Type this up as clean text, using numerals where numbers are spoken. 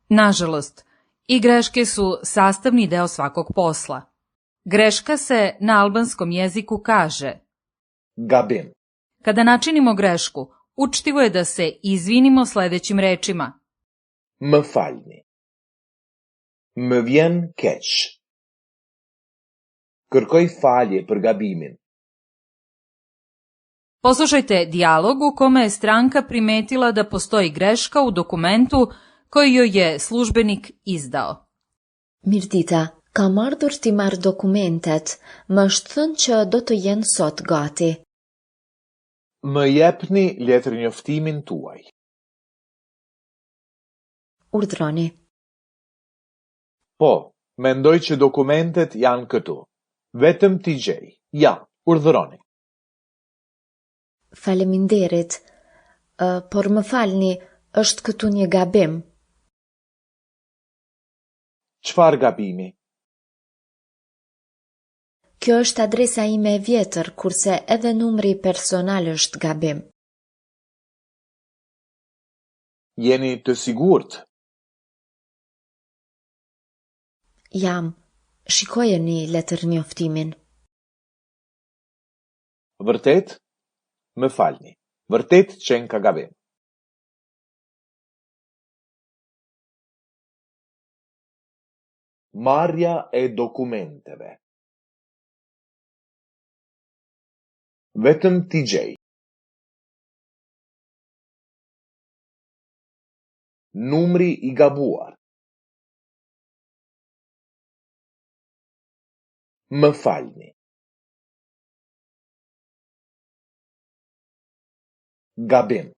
Nažalost, i greške su sastavni deo svakog posla. Greška se na albanskom jeziku kaže Gabim. Kada načinimo grešku, učtivo je da se izvinimo sledećim rečima. Më falni. Më vjen keq. Kërkoj falje për gabimin. Poslušajte dijalog u kome je stranka primetila da postoji greška u dokumentu koji joj je službenik izdao. Mirdita, kam ardhur t'i marr dokumentet, më është thënë që do të jenë sot gati. Më jepni letërnjoftimin tuaj. Urdhroni. Po, mendoj që dokumentet janë këtu. Vetëm t'i gjej. Ja, urdhëroni. Faleminderit, por më falni, është këtu një gabim. Çfarë gabimi? Kjo është adresa ime e vjetër, kurse edhe numri personal është gabim. Jeni të sigurt? Jam, shikojeni letërnjoftimin. Vërtet? Më falni. Vërtet qenë ka gabim. Marrja e dokumenteve. Vetëm t'i gjej. Numri i gabuar. Më falni. Gabim.